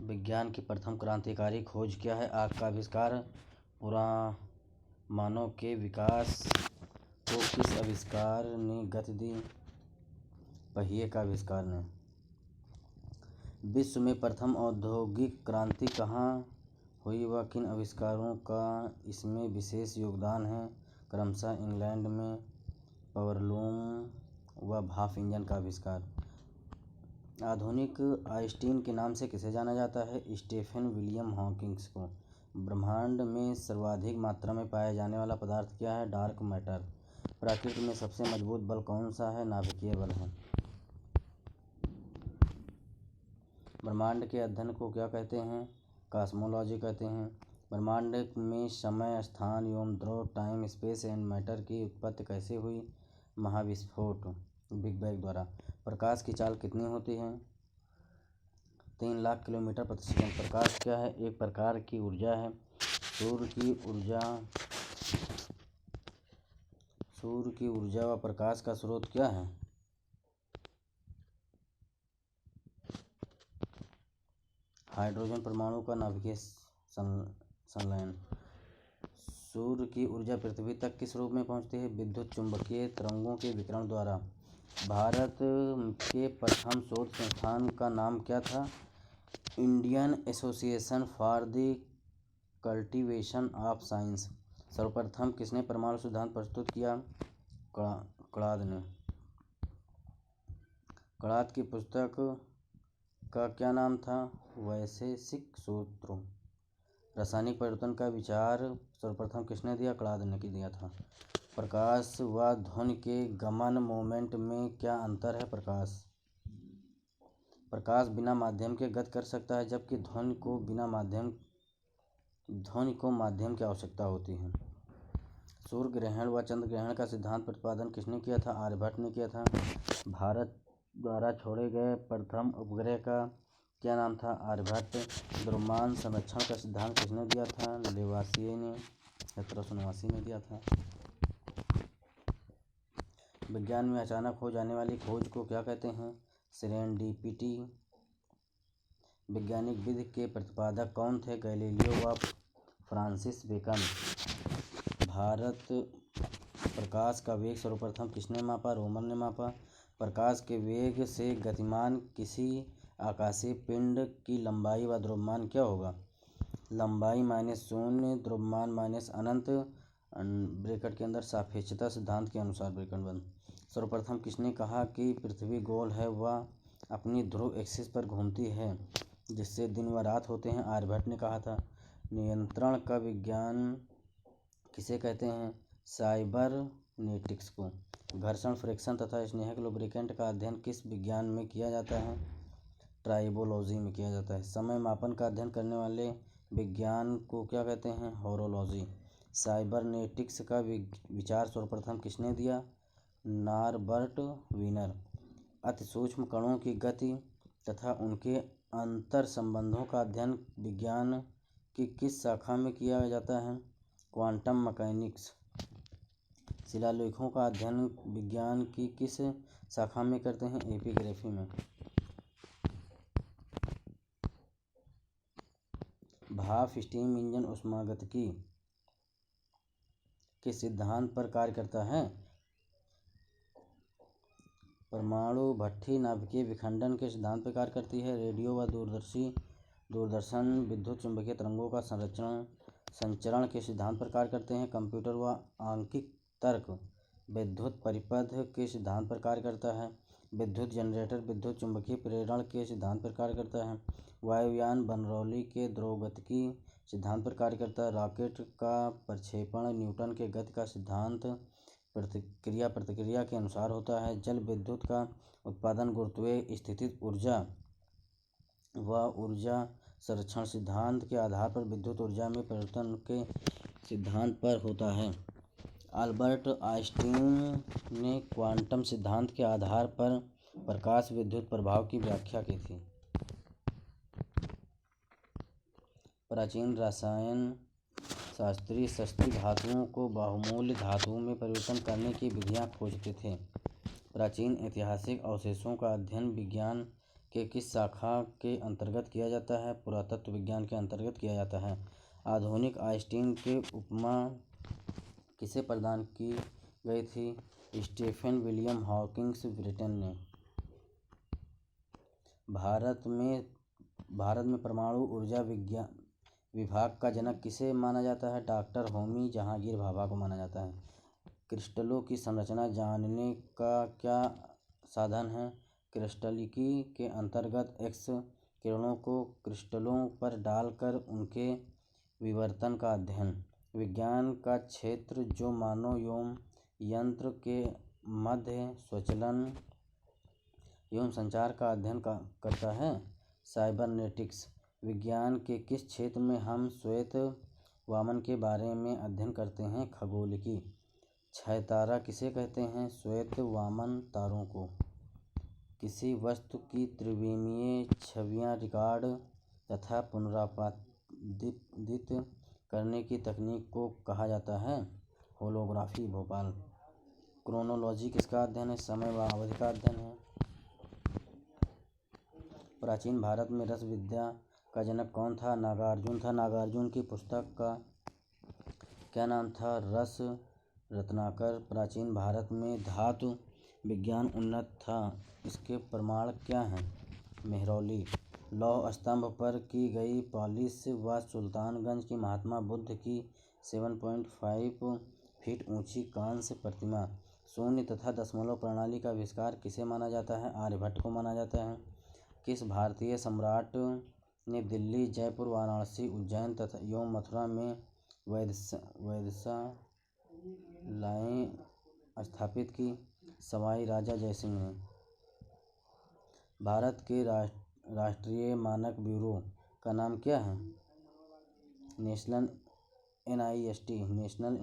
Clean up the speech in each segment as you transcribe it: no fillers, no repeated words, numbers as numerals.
विज्ञान की प्रथम क्रांतिकारी खोज क्या है? आग का आविष्कार। पुरामानव के विकास को किस आविष्कार ने गति दी? पहिए का आविष्कार ने। विश्व में प्रथम औद्योगिक क्रांति कहाँ हुई व किन आविष्कारों का इसमें विशेष योगदान है? क्रमशः इंग्लैंड में पावरलूम व भाप इंजन का आविष्कार। आधुनिक आइंस्टीन के नाम से किसे जाना जाता है? स्टीफन विलियम हॉकिंग को। ब्रह्मांड में सर्वाधिक मात्रा में पाया जाने वाला पदार्थ क्या है? Dark matter. प्रकृति में सबसे मजबूत बल कौन सा है? नाभिकीय बल है। ब्रह्मांड के अध्ययन को क्या कहते हैं? कॉस्मोलॉजी कहते हैं। ब्रह्मांड में समय, स्थान एवं द्रव, टाइम, स्पेस एंड मैटर की उत्पत्ति कैसे हुई? महाविस्फोट, बिग बैंग द्वारा। प्रकाश की चाल कितनी होती है? 3 लाख किलोमीटर प्रति सेकंड। प्रकाश क्या है? एक प्रकार की ऊर्जा है। सूर्य की ऊर्जा व प्रकाश का स्रोत क्या है? हाइड्रोजन परमाणु का नाभिकीय संलयन। सूर्य की ऊर्जा पृथ्वी तक किस रूप में पहुंचती है? विद्युत चुंबकीय तरंगों के विकिरण द्वारा। भारत के प्रथम शोध संस्थान का नाम क्या था? Indian association for the cultivation of science. सर्वप्रथम किसने परमाणु सिद्धांत प्रस्तुत किया? क्लाद ने। क्लाद की पुस्तक का क्या नाम था? वैशेषिक सूत्र। रासायनिक परिवर्तन का विचार सर्वप्रथम किसने दिया? क्लाद ने दिया था। प्रकाश व ध्वनि के गमन मोमेंट में क्या अंतर है? प्रकाश बिना माध्यम के गति कर सकता है, जबकि ध्वनि को माध्यम की आवश्यकता होती है। सूर्य ग्रहण व चंद्र ग्रहण का सिद्धांत प्रतिपादन किसने किया था? आर्यभट्ट ने किया था। भारत द्वारा छोड़े गए प्रथम उपग्रह का क्या नाम था? आर्यभट्ट। द्रव्यमान संरक्षण का सिद्धांत किसने दिया था? लेवासिए ने 1789 में दिया था। विज्ञान में अचानक हो जाने वाली खोज को क्या कहते हैं? सेरेंडिपिटी। वैज्ञानिक विधि के प्रतिपादक कौन थे? गैलीलियो व फ्रांसिस बेकन। भारत प्रकाश का वेग सर्वप्रथम किसने मापा? रोमन ने मापा। प्रकाश के वेग से गतिमान किसी आकाशीय पिंड की लंबाई व द्रव्यमान क्या होगा? लंबाई -0, द्रव्यमान -अनंत, ब्रैकेट के अंदर सापेक्षता सिद्धांत के अनुसार ब्रैकेट बंद। सर्वप्रथम किसने कहा कि पृथ्वी गोल है व अपनी ध्रुव एक्सिस पर घूमती है, जिससे दिन व रात होते हैं? आर्यभट्ट ने कहा था। नियंत्रण का विज्ञान किसे कहते हैं? साइबरनेटिक्स को। घर्षण, फ्रिक्शन तथा स्नेहक लुब्रिकेंट का अध्ययन किस विज्ञान में किया जाता है? ट्राइबोलॉजी में किया जाता है। समय मापन का अध्ययन करने वाले विज्ञान को क्या कहते हैं? होरोलॉजी। साइबरनेटिक्स का विचार सर्वप्रथम किसने दिया? Norbert Wiener. अति सूक्ष्म कणों की गति तथा उनके अंतर संबंधों का अध्ययन विज्ञान की किस शाखा में किया जाता है? Quantum mechanics. शिलालेखों का अध्ययन विज्ञान की किस शाखा में करते हैं? एपिग्राफी में। भाप स्टीम इंजन ऊष्मागतिकी के सिद्धांत पर कार्य करता है। परमाणु भट्ठी नाभिकीय विखंडन के सिद्धांत पर कार्य करती है। रेडियो व दूरदर्शन विद्युत चुंबकीय तरंगों का संचरण के सिद्धांत पर कार्य करते हैं। कंप्यूटर व आंकिक तर्क विद्युत परिपथ के सिद्धांत पर कार्य करता है। विद्युत जनरेटर विद्युत चुंबकीय प्रेरण के सिद्धांत पर कार्य करता है। वायुयान बर्नौली के द्रवगतिकी सिद्धांत पर कार्य करता है। रॉकेट का प्रक्षेपण न्यूटन के गति का सिद्धांत प्रतिक्रिया प्रतिक्रिया के अनुसार होता है। जल विद्युत का उत्पादन गुरुत्वीय स्थितिज ऊर्जा व ऊर्जा संरक्षण सिद्धांत के आधार पर विद्युत ऊर्जा में परिवर्तन के सिद्धांत पर होता है। अल्बर्ट आइंस्टीन ने क्वांटम सिद्धांत के आधार पर प्रकाश विद्युत प्रभाव की व्याख्या की थी। प्राचीन रसायन शास्त्री सस्ती धातुओं को बहुमूल्य धातुओं में परिवर्तन करने की विधियां खोजते थे। प्राचीन ऐतिहासिक अवशेषों का अध्ययन विज्ञान के किस शाखा के अंतर्गत किया जाता है? पुरातत्व विज्ञान के अंतर्गत किया जाता है। आधुनिक आइंस्टीन की उपमा किसे प्रदान की गई थी? स्टीफन विलियम हॉकिंग ब्रिटेन ने। भारत में परमाणु ऊर्जा विभाग का जनक किसे माना जाता है? डॉक्टर होमी जहांगीर भाभा को माना जाता है। क्रिस्टलों की संरचना जानने का क्या साधन है? क्रिस्टलिकी के अंतर्गत एक्स किरणों को क्रिस्टलों पर डालकर उनके विवर्तन का अध्ययन। विज्ञान का क्षेत्र जो मानव एवं यंत्र के मध्य स्वचालन एवं संचार का अध्ययन करता है। साइबरनेटिक्स। विज्ञान के किस क्षेत्र में हम श्वेत वामन के बारे में अध्ययन करते हैं? खगोलिकी। क्षय तारा किसे कहते हैं? श्वेत वामन तारों को। किसी वस्तु की त्रिविमीय छवियां रिकॉर्ड तथा पुनरुत्पादित करने की तकनीक को कहा जाता है? होलोग्राफी। भोपाल। क्रोनोलॉजी किसका अध्ययन है? समय व अवधि का अध्ययन है। प्राचीन भारत में रस विद्या का जनक कौन था? नागार्जुन था। नागार्जुन की पुस्तक का क्या नाम था? रस रत्नाकर। प्राचीन भारत में धातु विज्ञान उन्नत था, इसके प्रमाण क्या हैं? मेहरौली। लौह स्तंभ पर की गई पॉलिश व सुल्तानगंज की महात्मा बुद्ध की 7.5 फीट ऊंची कांस्य प्रतिमा। शून्य तथा दशमलव प्रणाली का आविष्कार किसे माना जाता है? आर्यभट्ट को माना जाता है। किस भारतीय सम्राट ने दिल्ली, जयपुर, वाराणसी, उज्जैन तथा एवं मथुरा में वेधशालाएं स्थापित की? सवाई राजा जयसिंह ने। भारत के राष्ट्रीय मानक ब्यूरो का नाम क्या है? NIST, national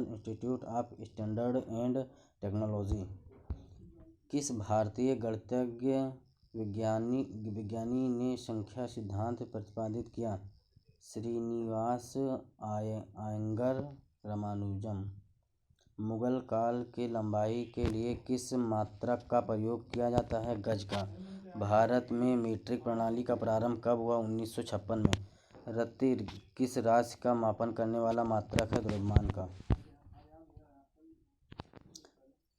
institute of standard and technology. किस भारतीय गणितज्ञ विज्ञानी ने संख्या सिद्धांत प्रतिपादित किया? श्रीनिवास अयंगार रामानुजम। मुगल काल के लंबाई के लिए किस मात्रक का प्रयोग किया जाता है? गज का। भारत में मीट्रिक प्रणाली का प्रारंभ कब हुआ? 1956 में। रति किस राशि का मापन करने वाला मात्रक है? द्रव्यमान का।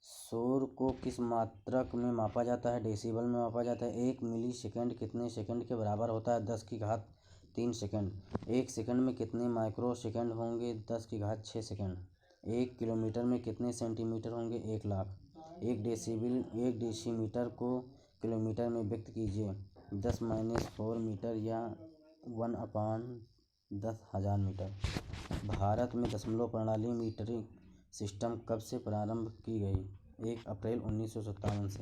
शोर को किस मात्रक में मापा जाता है? डेसिबल में मापा जाता है। 1 मिली सेकंड कितने सेकंड के बराबर होता है? 10⁻³ सेकंड। 1 सेकंड में कितने माइक्रो सेकंड होंगे? 10⁻6 सेकंड। 1 किलोमीटर में कितने सेंटीमीटर होंगे? 1 लाख। 1 डेसीमीटर को किलोमीटर में व्यक्त कीजिए। 10⁻⁴ मीटर या 1/10,000 मीटर। भारत में दशमलव प्रणाली मीट्रिक सिस्टम कब से प्रारंभ की गई? 1 अप्रैल 1957 से।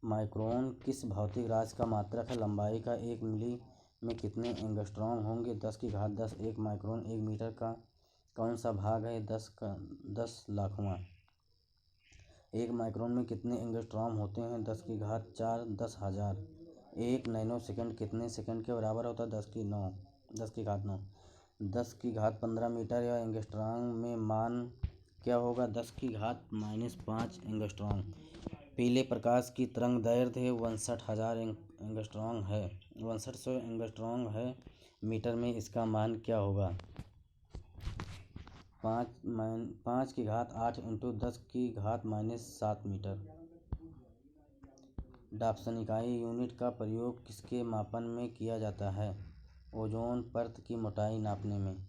माइक्रोन किस भौतिक राशि का मात्रक है? लंबाई का। 1 मिली में कितने एंगस्ट्रॉम होंगे? 10⁻10। 1 माइक्रोन 1 मीटर का कौन सा भाग है? 10 लाखवां। 1 माइक्रोन में कितने एंगस्ट्रॉम होते हैं? 10⁻4 10,000। 1 नैनो सेकंड कितने सेकंड के बराबर होता है? 10⁻9। 10⁻15 मीटर या एंगस्ट्रॉम में मान क्या होगा? 10⁻⁻5 एंगस्ट्रॉम। पीले प्रकाश की तरंग दैर्ध्य 62,000 एंगस्ट्रॉम है। 6200 एंगस्ट्रॉम है। मीटर में इसका मान क्या होगा? 5⁸ × 10⁻⁷ मीटर। डॉप्सन इकाई यूनिट का प्रयोग किसके मापन में किया जाता है? ओजोन परत की मोटाई नापने में।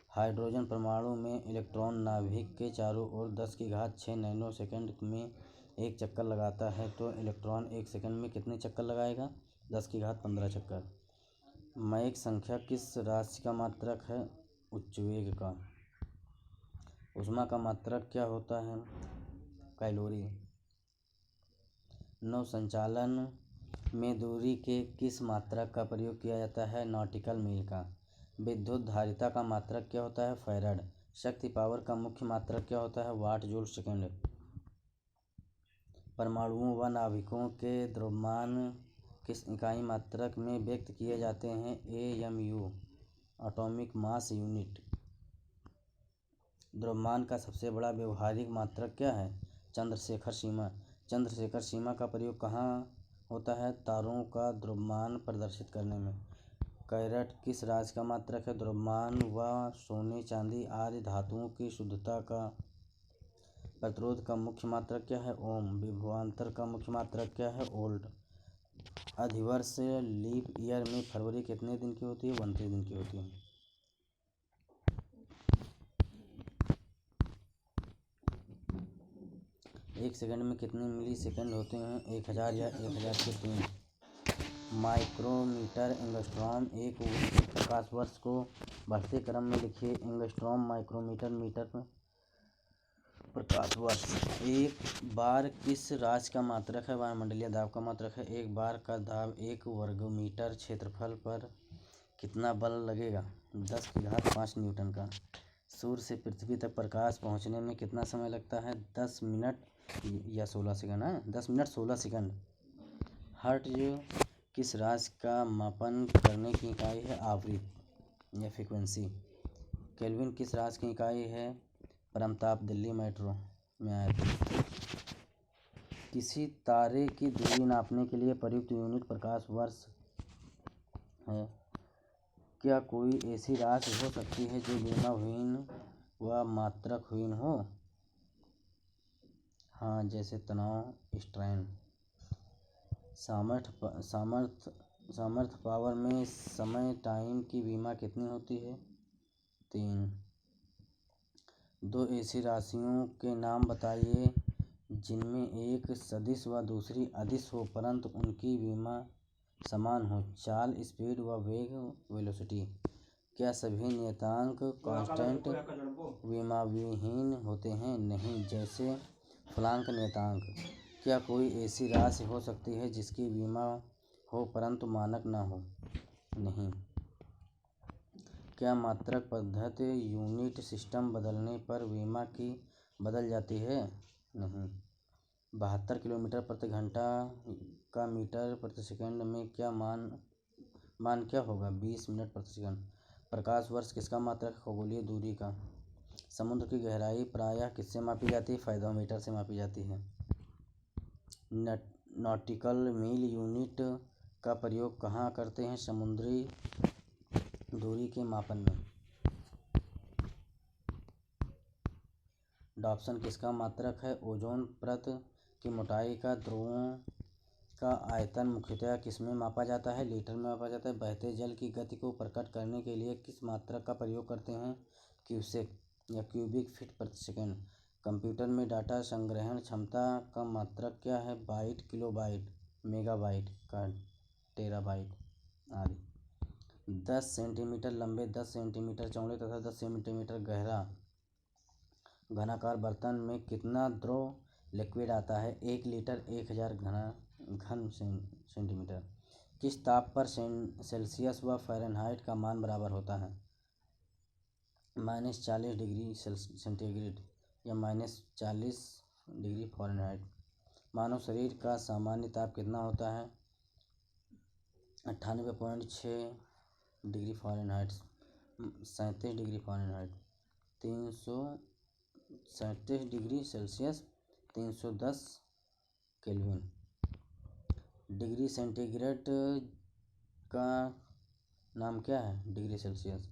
हाइड्रोजन परमाणु में इलेक्ट्रॉन नाभिक के चारों ओर 10⁻6 नैनो सेकंड में एक चक्कर लगाता है तो इलेक्ट्रॉन 1 सेकंड में कितने चक्कर लगाएगा? 10⁻15 चक्कर। मैक संख्या किस राशि का मात्रक है? उच्चवेग का। ऊष्मा का मात्रक क्या होता है? कैलोरी। नौ संचालन में दूरी के किस मात्रक का प्रयोग किया जाता है? नॉटिकल मील का। विद्युत धारिता का मात्रक क्या होता है? फैराड। शक्ति पावर का मुख्य मात्रक क्या होता है? वाट जूल सेकंड। परमाणुओं व नाभिकों के द्रव्यमान किस इकाई मात्रक में व्यक्त किए जाते हैं? AMU, atomic mass unit. द्रव्यमान का सबसे बड़ा व्यवहारिक मात्रक क्या है? चंद्रशेखर सीमा। चंद्रशेखर सीमा का प्रयोग कहाँ होता है? तारों का द्रव्यमान प्रदर्शित करने में। कैरेट किस राशि का मात्रक है? द्रव्यमान व सोने चांदी आदि धातुओं की शुद्धता का। प्रतिरोध का मुख्य मात्रक क्या है? ओम। विभवांतर का मुख्य मात्रक क्या है? वोल्ट। अधिवर्ष लीप ईयर में फरवरी कितने दिन की होती है? 29 दिन की होती है। एक सेकंड में कितने मिली सेकंड होते हैं? 1000 या 1000 के 3। माइक्रोमीटर एंगस्ट्रॉम एक प्रकाश वर्ष को बढ़ते क्रम में लिखिए। एंगस्ट्रॉम माइक्रोमीटर मीटर में प्रकाश वर्ष। एक बार किस राशि का मात्रक है? वायुमंडलीय दाब का मात्रक है। एक बार का दाब 1 वर्गमीटर क्षेत्रफल पर कितना बल लगेगा? 10⁵ न्यूटन का। सूर्य से पृथ्वी तक प्रकाश पहुंचने में कितना समय लगता है? 10 मिनट या 16 सेकंड है। 10 मिनट 16 सेकंड। हर्ट्ज किस राशि का मापन करने की इकाई है? आवृत्ति या फ्रीक्वेंसी। केल्विन किस राशि की इकाई है? परमताप। दिल्ली मेट्रो में आया था। किसी तारे की दूरी नापने के लिए प्रयुक्त यूनिट प्रकाश वर्ष है। क्या कोई ऐसी राशि हो सकती है जो विमाहीन व मात्रकहीन हो? हाँ, जैसे तनाव, स्ट्रेन। सामर्थ्य पावर में समय टाइम की विमा कितनी होती है? 3। दो ऐसी राशियों के नाम बताइए जिनमें एक सदिश व दूसरी अदिश हो परंतु उनकी विमा समान हो। चाल, स्पीड व वेग, वेलोसिटी। क्या सभी नियतांक कांस्टेंट विमाविहीन होते हैं? नहीं, जैसे प्लांक नियतांक। क्या कोई ऐसी राशि हो सकती है जिसकी विमा हो परंतु मानक न हो? नहीं। क्या मात्रक पद्धति यूनिट सिस्टम बदलने पर विमा की बदल जाती है? नहीं। 72 किलोमीटर प्रति घंटा का मीटर प्रति सेकंड में क्या मान क्या होगा? 20 मिनट प्रति सेकंड। प्रकाश वर्ष किसका मात्रक है? खगोलीय दूरी का। समुद्र की गहराई प्रायः किससे मापी जाती है? फाइथोमीटर से मापी जाती है। नॉटिकल मील यूनिट का प्रयोग कहाँ करते हैं? समुद्री दूरी के मापन में। डॉप्सन किसका मात्रक है? ओजोन परत की मोटाई का। ध्रुवों का आयतन मुख्यतः किसमें मापा जाता है? लीटर में मापा जाता है। बहते जल की गति को प्रकट करने के लिए किस मात्रक का प्रयोग करते हैं? क्यूसेक या क्यूबिक फीट प्रति सेकंड। कंप्यूटर में डाटा संग्रहण क्षमता का मात्रक क्या है? बाइट, किलोबाइट, मेगाबाइट का, टेराबाइट आदि। 10 सेंटीमीटर लंबे, 10 सेंटीमीटर चौड़े तथा 10 सेंटीमीटर गहरा घनाकार बर्तन में कितना द्रव लिक्विड आता है? 1 लीटर 1000 घन सेंटीमीटर। किस ताप पर सेल्सियस व फ़ारेनहाइट का मान बराबर होता है? -40 डिग्री सेंटीग्रेड या -40 डिग्री फ़ारेनहाइट। मानव शरीर का सामान्य ताप कितना होता है? 98.6 degree Fahrenheit, 37 degree Fahrenheit, 337 degree Celsius, 310 kelvin. Degree centigrade का नाम क्या है? Degree Celsius.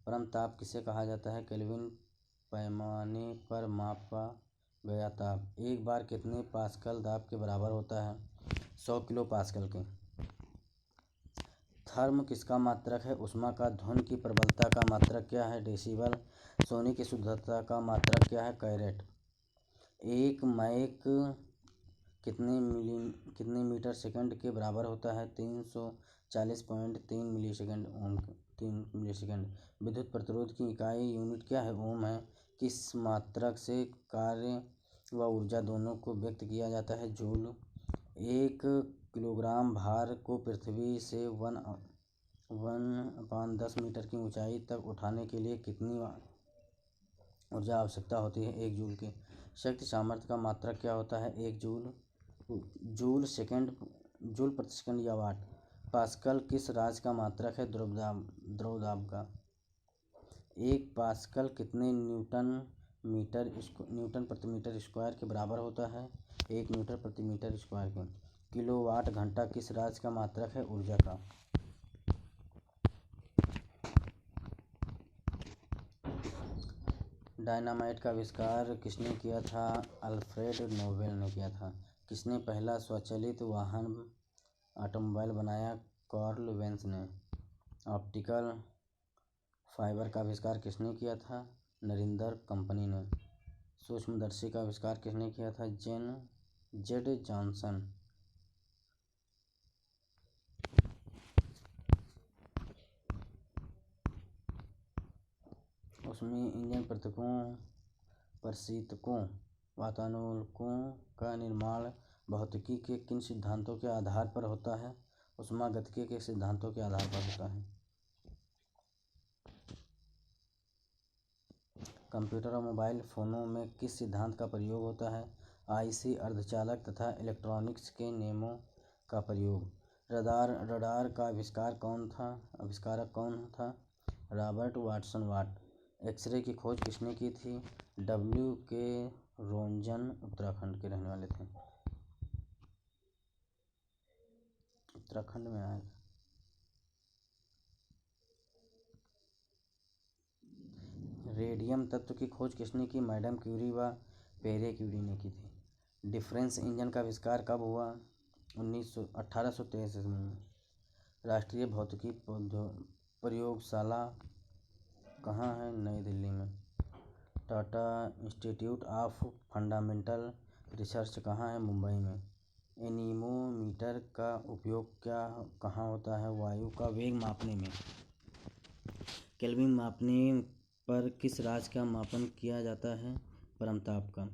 परम ताप किसे कहा जाता है? केल्विन पैमाने पर मापा गया ताप। एक बार कितने पास्कल दाब के बराबर होता है? 100 किलो पास्कल के। थर्म किसका मात्रक है? ऊष्मा का। ध्वनि की प्रबलता का मात्रक क्या है? डेसिबल। सोने की शुद्धता का मात्रक क्या है? कैरेट। एक मैक कितने मीटर सेकंड के बराबर होता है? 340.3 मिलीसेकंड। ओम 3 मिलीसेकंड। विद्युत प्रतिरोध की इकाई यूनिट क्या है? ओम है। किस मात्रक से कार्य व ऊर्जा दोनों को व्यक्त किया जाता है? जूल। 1 किलोग्राम भार को पृथ्वी से 1/10 मीटर की ऊंचाई तक उठाने के लिए कितनी ऊर्जा आवश्यकता होती है? 1 जूल की। शक्ति सामर्थ्य का मात्रक क्या होता है? 1 जूल प्रति सेकंड या वाट। पास्कल किस राशि का मात्रक है? द्रव दाब का। 1 पास्कल कितने न्यूटन प्रति मीटर स्क्वायर के बराबर होता है? 1 मीटर प्रति मीटर स्क्वायर के। किलोवाट घंटा किस राज्य का मात्रक है ऊर्जा का? डायनामाइट का आविष्कार किसने किया था? अल्फ्रेड नोबेल ने किया था। किसने पहला स्वचालित वाहन ऑटोमोबाइल बनाया? कार्ल वेन्स ने। ऑप्टिकल फाइबर का आविष्कार किसने किया था? नरिंदर कंपनी ने। सूक्ष्मदर्शी का आविष्कार किसने किया था? Z Johnson. उसमें इंजन परिशीतकों वातानुकूलकों का निर्माण भौतिकी के किन सिद्धांतों के आधार पर होता है? ऊष्मागतिकी के सिद्धांतों के आधार पर होता है। कंप्यूटर और मोबाइल फ़ोनों में किस सिद्धांत का प्रयोग होता है? आईसी, अर्धचालक तथा इलेक्ट्रॉनिक्स के नियमों का प्रयोग। रडार का आविष्कारक कौन था? रॉबर्ट वाटसन वाट। एक्सरे की खोज किसने की थी? W.K. रोंजन उत्तराखंड के रहने वाले थे। उत्तराखंड में आए। रेडियम तत्व की खोज किसने की? मैडम क्यूरी व पेरे क्यूरी ने की थी। डिफरेंस इंजन का आविष्कार कब हुआ? 1823 में। राष्ट्रीय भौतिकी प्रयोगशाला कहाँ है? नई दिल्ली में। Tata institute of fundamental research कहाँ है? मुंबई में। एनीमोमीटर का उपयोग कहाँ होता है? वायु का वेग मापने में। केल्विन मापने पर किस राशि का मापन किया जाता है? परमताप का।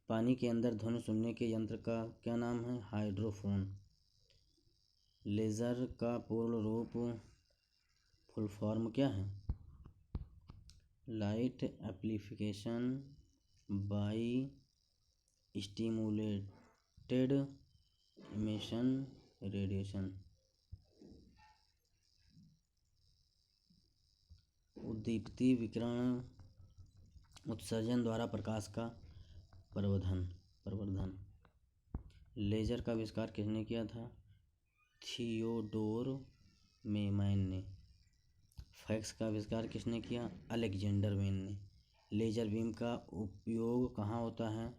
पानी के अंदर ध्वनि सुनने के यंत्र का क्या नाम है? हाइड्रोफोन। लेज़र का पूर्ण रूप फुल फॉर्म क्या है? Light amplification by stimulated emission radiation. उद्दीप्ति विकिरण उत्सर्जन द्वारा प्रकाश का प्रवर्धन। लेजर का आविष्कार किसने किया था? थियोडोर मेमैन ने। फैक्स का आविष्कार किसने किया? अलेक्जेंडर वेन ने। लेजर बीम का उपयोग कहाँ होता है?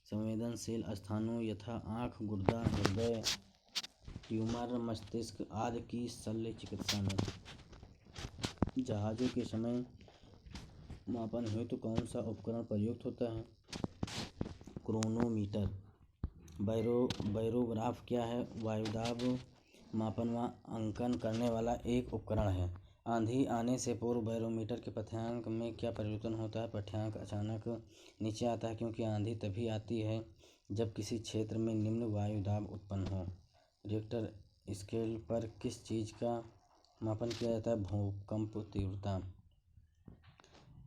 संवेदनशील स्थानों यथा आँख, गुर्दा, हृदय, ट्यूमर, मस्तिष्क आदि की शल्य चिकित्सा में। जहाजों के समय मापन हेतु कौन सा उपकरण प्रयुक्त होता है? क्रोनोमीटर। बैरोग्राफ क्या है? वायुदाब मापन व अंकन करने वाला एक उपकरण है। आंधी आने से पूर्व बैरोमीटर के पाठ्यांक में क्या परिवर्तन होता है? पाठ्यांक अचानक नीचे आता है क्योंकि आंधी तभी आती है जब किसी क्षेत्र में निम्न वायुदाब उत्पन्न हो। रिक्टर स्केल पर किस चीज़ का मापन किया जाता है? भूकंप तीव्रता।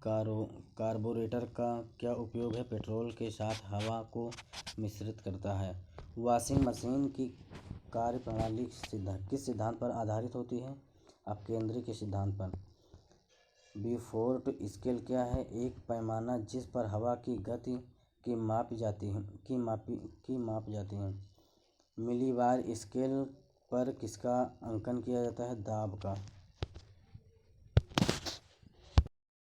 कार्बोरेटर का क्या उपयोग है? पेट्रोल के साथ हवा को मिश्रित करता है। वॉशिंग मशीन की कार्यप्रणाली किस सिद्धांत पर आधारित होती है? अपकेंद्री के सिद्धांत पर। ब्यूफोर्ट स्केल क्या है? एक पैमाना जिस पर हवा की गति की माप जाती है। मिलीबार स्केल पर किसका अंकन किया जाता है? दाब का।